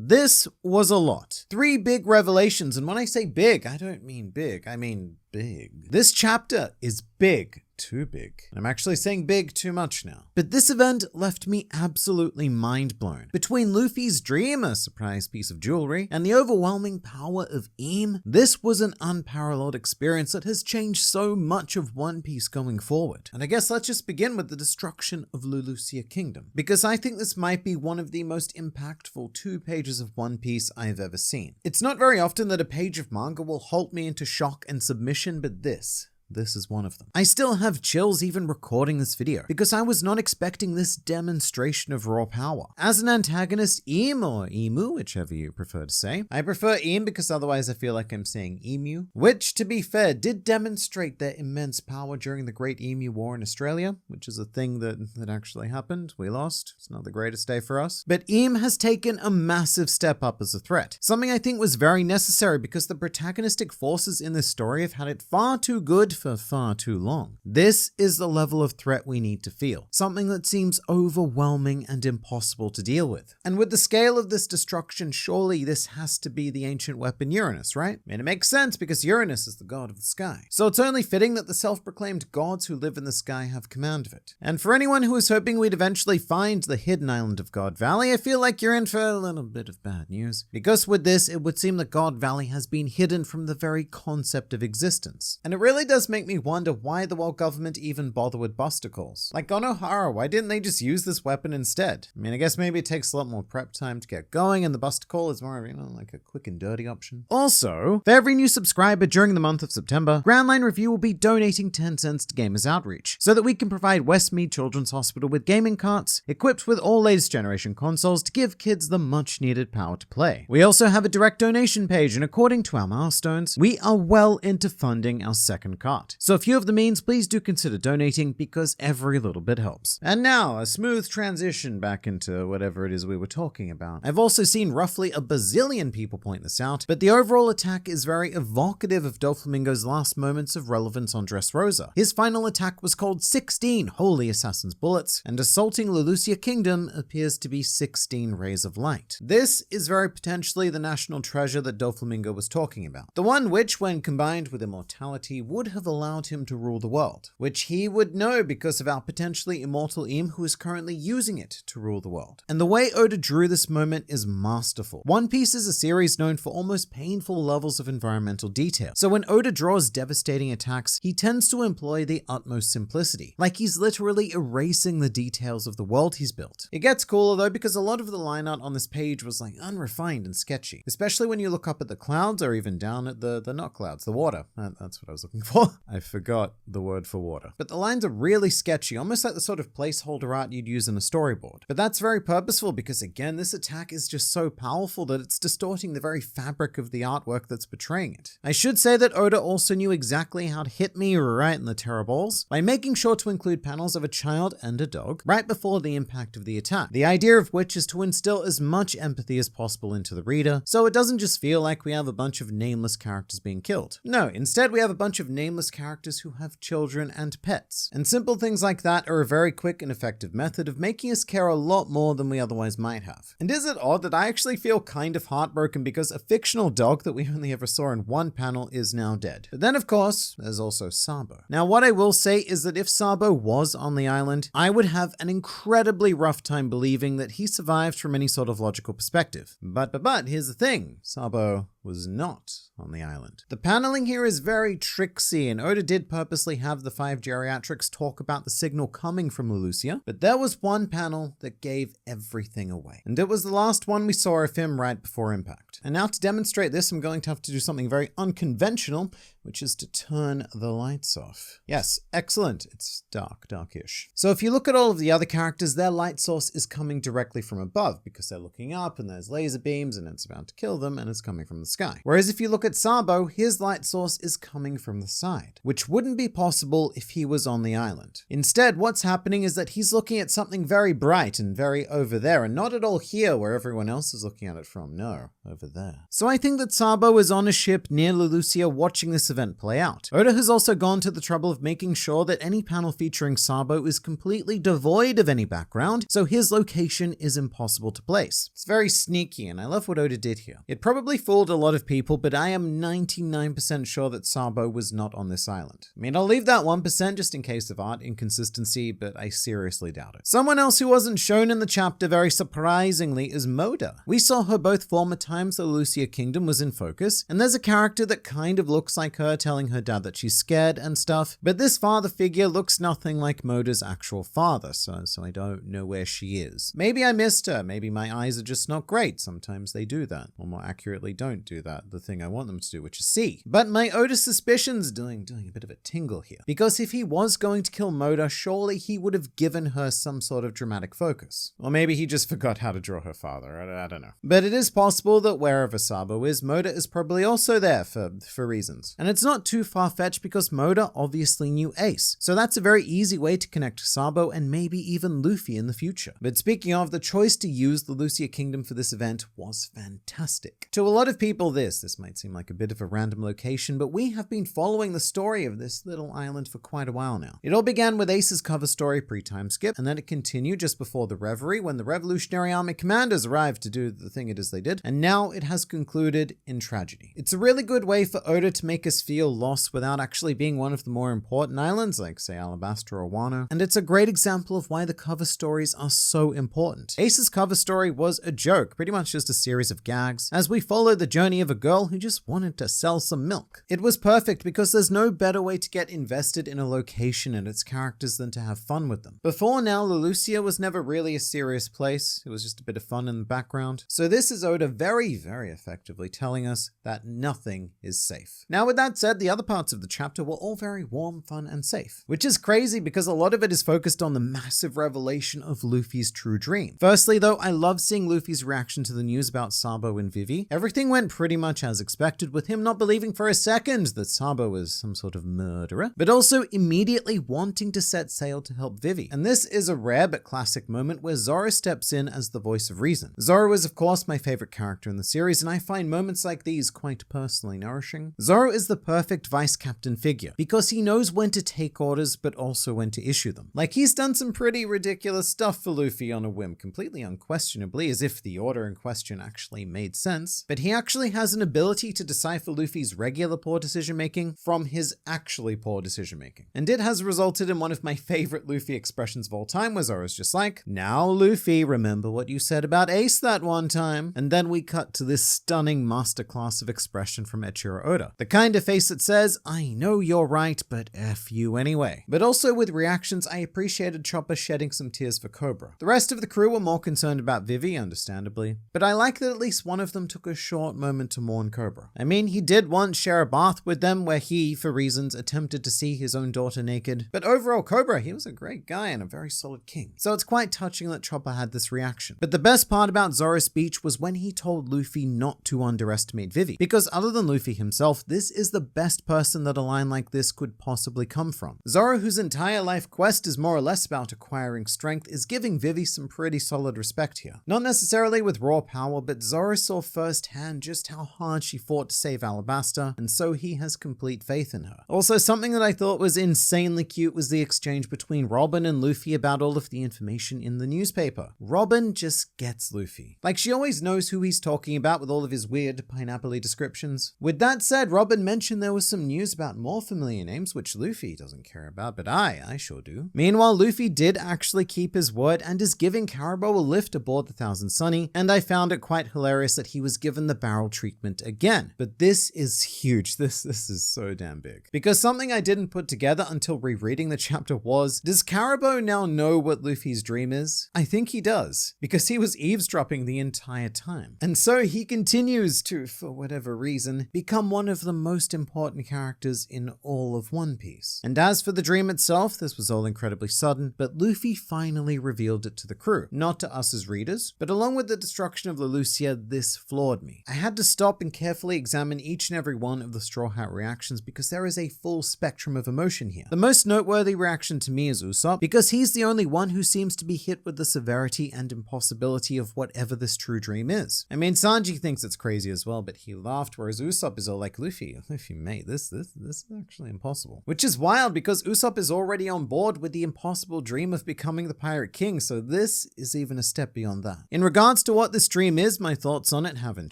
This was a lot. 3 big revelations, and when I say big, I don't mean big, I mean big. This chapter is big. Too big. I'm actually saying big too much now. But this event left me absolutely mind blown. Between Luffy's dream, a surprise piece of jewelry, and the overwhelming power of Im, this was an unparalleled experience that has changed so much of One Piece going forward. And I guess let's just begin with the destruction of Lulusia Kingdom, because I think this might be one of the most impactful 2 pages of One Piece I've ever seen. It's not very often that a page of manga will halt me into shock and submission, but this is one of them. I still have chills even recording this video because I was not expecting this demonstration of raw power. As an antagonist, Im or Emu, whichever you prefer to say. I prefer Im because otherwise I feel like I'm saying Emu, which to be fair did demonstrate their immense power during the Great Emu War in Australia, which is a thing that actually happened. We lost. It's not the greatest day for us. But Im has taken a massive step up as a threat. Something I think was very necessary because the protagonistic forces in this story have had it far too good for far too long. This is the level of threat we need to feel. Something that seems overwhelming and impossible to deal with. And with the scale of this destruction, surely this has to be the ancient weapon Uranus, right? And it makes sense because Uranus is the god of the sky. So it's only fitting that the self-proclaimed gods who live in the sky have command of it. And for anyone who was hoping we'd eventually find the hidden island of God Valley, I feel like you're in for a little bit of bad news. Because with this, it would seem that God Valley has been hidden from the very concept of existence. And it really does make me wonder why the world government even bother with busticles. Like Konohara, why didn't they just use this weapon instead? I mean, I guess maybe it takes a lot more prep time to get going and the busticle is more, like a quick and dirty option. Also, for every new subscriber during the month of September, Grand Line Review will be donating 10 cents to Gamers Outreach so that we can provide Westmead Children's Hospital with gaming carts equipped with all latest generation consoles to give kids the much needed power to play. We also have a direct donation page, and according to our milestones, we are well into funding our second cart. So if you have the means, please do consider donating because every little bit helps. And now, a smooth transition back into whatever it is we were talking about. I've also seen roughly a bazillion people point this out, but the overall attack is very evocative of Doflamingo's last moments of relevance on Dressrosa. His final attack was called 16 Holy Assassin's Bullets, and assaulting Lulusia Kingdom appears to be 16 Rays of Light. This is very potentially the national treasure that Doflamingo was talking about. The one which, when combined with immortality, would have allowed him to rule the world, which he would know because of our potentially immortal Im who is currently using it to rule the world. And the way Oda drew this moment is masterful. One Piece is a series known for almost painful levels of environmental detail. So when Oda draws devastating attacks, he tends to employ the utmost simplicity, like he's literally erasing the details of the world he's built. It gets cooler though because a lot of the line art on this page was like unrefined and sketchy, especially when you look up at the clouds or even down at the not clouds, the water. That's what I was looking for. I forgot the word for water. But the lines are really sketchy, almost like the sort of placeholder art you'd use in a storyboard. But that's very purposeful because again, this attack is just so powerful that it's distorting the very fabric of the artwork that's portraying it. I should say that Oda also knew exactly how to hit me right in the terror balls by making sure to include panels of a child and a dog right before the impact of the attack. The idea of which is to instill as much empathy as possible into the reader, so it doesn't just feel like we have a bunch of nameless characters being killed. No, instead we have a bunch of nameless characters who have children and pets. And simple things like that are a very quick and effective method of making us care a lot more than we otherwise might have. And is it odd that I actually feel kind of heartbroken because a fictional dog that we only ever saw in one panel is now dead? But then of course, there's also Sabo. Now what I will say is that if Sabo was on the island, I would have an incredibly rough time believing that he survived from any sort of logical perspective. But here's the thing, Sabo was not on the island. The paneling here is very tricksy, and Oda did purposely have the 5 geriatrics talk about the signal coming from Lulusia, but there was one panel that gave everything away. And it was the last one we saw of him right before impact. And now to demonstrate this, I'm going to have to do something very unconventional, which is to turn the lights off. Yes, excellent. It's darkish. So if you look at all of the other characters, their light source is coming directly from above because they're looking up and there's laser beams and it's about to kill them and it's coming from the sky. Whereas if you look at Sabo, his light source is coming from the side, which wouldn't be possible if he was on the island. Instead, what's happening is that he's looking at something very bright and very over there, and not at all here where everyone else is looking at it from. No, over there. So I think that Sabo is on a ship near Lulusia watching this event play out. Oda has also gone to the trouble of making sure that any panel featuring Sabo is completely devoid of any background, so his location is impossible to place. It's very sneaky, and I love what Oda did here. It probably fooled a lot of people, but I am 99% sure that Sabo was not on this island. I mean, I'll leave that 1% just in case of art inconsistency, but I seriously doubt it. Someone else who wasn't shown in the chapter very surprisingly is Moda. We saw her both former times the Lulusia Kingdom was in focus, and there's a character that kind of looks like her telling her dad that she's scared and stuff, but this father figure looks nothing like Moda's actual father, so I don't know where she is. Maybe I missed her, maybe my eyes are just not great, sometimes they do that, or more accurately don't do that, the thing I want them to do, which is see. But my Oda suspicions doing a bit of a tingle here, because if he was going to kill Moda, surely he would have given her some sort of dramatic focus. Or maybe he just forgot how to draw her father, I don't know. But it is possible that wherever Sabo is, Moda is probably also there for reasons. And it's not too far-fetched because Moda obviously knew Ace, so that's a very easy way to connect to Sabo and maybe even Luffy in the future. But speaking of, the choice to use the Lulusia Kingdom for this event was fantastic. To a lot of people this might seem like a bit of a random location, but we have been following the story of this little island for quite a while now. It all began with Ace's cover story pre-time skip, and then it continued just before the Reverie when the Revolutionary Army commanders arrived to do the thing it is they did, and now it has concluded in tragedy. It's a really good way for Oda to make us feel lost without actually being one of the more important islands, like say Alabasta or Wano, and it's a great example of why the cover stories are so important. Ace's cover story was a joke, pretty much just a series of gags, as we follow the journey of a girl who just wanted to sell some milk. It was perfect because there's no better way to get invested in a location and its characters than to have fun with them. Before now, Lulusia was never really a serious place, it was just a bit of fun in the background. So this is Oda very, very effectively telling us that nothing is safe. Now with that said, the other parts of the chapter were all very warm, fun, and safe, which is crazy because a lot of it is focused on the massive revelation of Luffy's true dream. Firstly though, I love seeing Luffy's reaction to the news about Sabo and Vivi. Everything went pretty much as expected, with him not believing for a second that Sabo was some sort of murderer, but also immediately wanting to set sail to help Vivi. And this is a rare but classic moment where Zoro steps in as the voice of reason. Zoro is of course my favorite character in the series, and I find moments like these quite personally nourishing. Zoro is the perfect vice captain figure because he knows when to take orders but also when to issue them. Like, he's done some pretty ridiculous stuff for Luffy on a whim, completely unquestionably, as if the order in question actually made sense, but he actually has an ability to decipher Luffy's regular poor decision making from his actually poor decision making. And it has resulted in one of my favorite Luffy expressions of all time, where Zoro's just like, "Now Luffy, remember what you said about Ace that one time?" And then we cut to this stunning masterclass of expression from Eiichiro Oda. The kind of face that says, "I know you're right, but F you anyway." But also with reactions, I appreciated Chopper shedding some tears for Cobra. The rest of the crew were more concerned about Vivi, understandably, but I like that at least one of them took a short moment to mourn Cobra. I mean, he did once share a bath with them where he, for reasons, attempted to see his own daughter naked, but overall Cobra, he was a great guy and a very solid king. So it's quite touching that Chopper had this reaction. But the best part about Zoro's speech was when he told Luffy not to underestimate Vivi, because other than Luffy himself, this is the best person that a line like this could possibly come from. Zoro, whose entire life quest is more or less about acquiring strength, is giving Vivi some pretty solid respect here. Not necessarily with raw power, but Zoro saw firsthand just how hard she fought to save Alabasta, and so he has complete faith in her. Also, something that I thought was insanely cute was the exchange between Robin and Luffy about all of the information in the newspaper. Robin just gets Luffy. Like, she always knows who he's talking about with all of his weird pineapple-y descriptions. With that said, Robin mentioned there was some news about more familiar names, which Luffy doesn't care about, but I sure do. Meanwhile, Luffy did actually keep his word and is giving Caribou a lift aboard the Thousand Sunny, and I found it quite hilarious that he was given the barrel treatment again. But this is huge. This is so damn big. Because something I didn't put together until rereading the chapter was, does Caribou now know what Luffy's dream is? I think he does, because he was eavesdropping the entire time. And so he continues to, for whatever reason, become one of the most important characters in all of One Piece. And as for the dream itself, this was all incredibly sudden, but Luffy finally revealed it to the crew. Not to us as readers, but along with the destruction of Lulusia, this floored me. I had to stop and carefully examine each and every one of the Straw Hat reactions because there is a full spectrum of emotion here. The most noteworthy reaction to me is Usopp, because he's the only one who seems to be hit with the severity and impossibility of whatever this true dream is. I mean, Sanji thinks it's crazy as well, but he laughed, whereas Usopp is all like, Luffy, Luffy, mate, this is actually impossible. Which is wild because Usopp is already on board with the impossible dream of becoming the Pirate King, so this is even a step beyond that. In regards to what this dream is, my thoughts on it haven't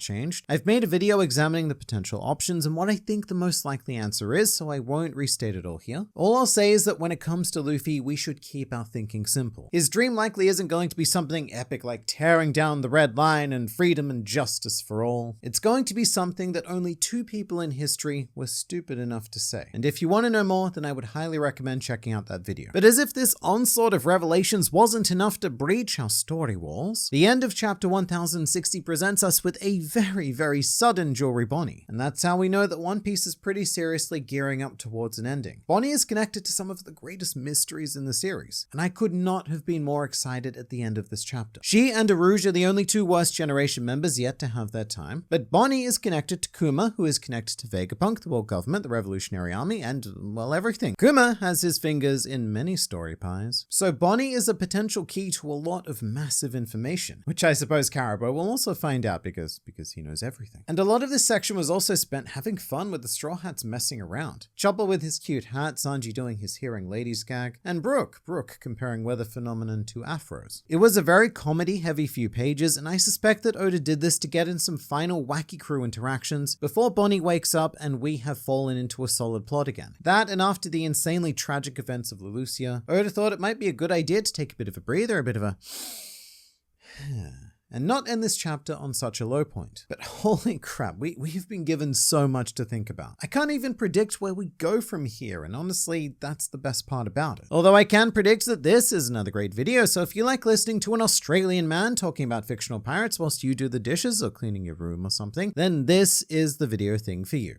changed. I've made a video examining the potential options and what I think the most likely answer is, so I won't restate it all here. All I'll say is that when it comes to Luffy, we should keep our thinking simple. His dream likely isn't going to be something epic like tearing down the red line and freedom and justice for all. It's going to be something that only 2 people in history were stupid enough to say. And if you want to know more, then I would highly recommend checking out that video. But as if this onslaught of revelations wasn't enough to breach our story walls, the end of chapter 1060 presents us with a very sudden jewelry Bonny. And that's how we know that One Piece is pretty seriously gearing up towards an ending. Bonny is connected to some of the greatest mysteries in the series, and I could not have been more excited at the end of this chapter. She and Aruj are the only 2 Worst Generation members yet to have their time, but Bonny is connected to Kuma, who is connected to Vegapunk, the world government, the Revolutionary Army, and, well, everything. Kuma has his fingers in many story pies. So Bonny is a potential key to a lot of massive information, which I suppose Caribou will also find out because he knows everything. And a lot of this section was also spent having fun with the Straw Hats messing around. Chopper with his cute hat, Sanji doing his hearing ladies gag, and Brook comparing weather phenomenon to afros. It was a very comedy-heavy few pages, and I suspect that Oda did this to get in some final wacky crew interactions before Bonny wakes up and we have fallen into a solid plot again. That, and after the insanely tragic events of Lulusia, Oda thought it might be a good idea to take a bit of a breather, a bit of a and not end this chapter on such a low point. But holy crap, we've been given so much to think about. I can't even predict where we go from here, and honestly, that's the best part about it. Although I can predict that this is another great video, so if you like listening to an Australian man talking about fictional pirates whilst you do the dishes or cleaning your room or something, then this is the video thing for you.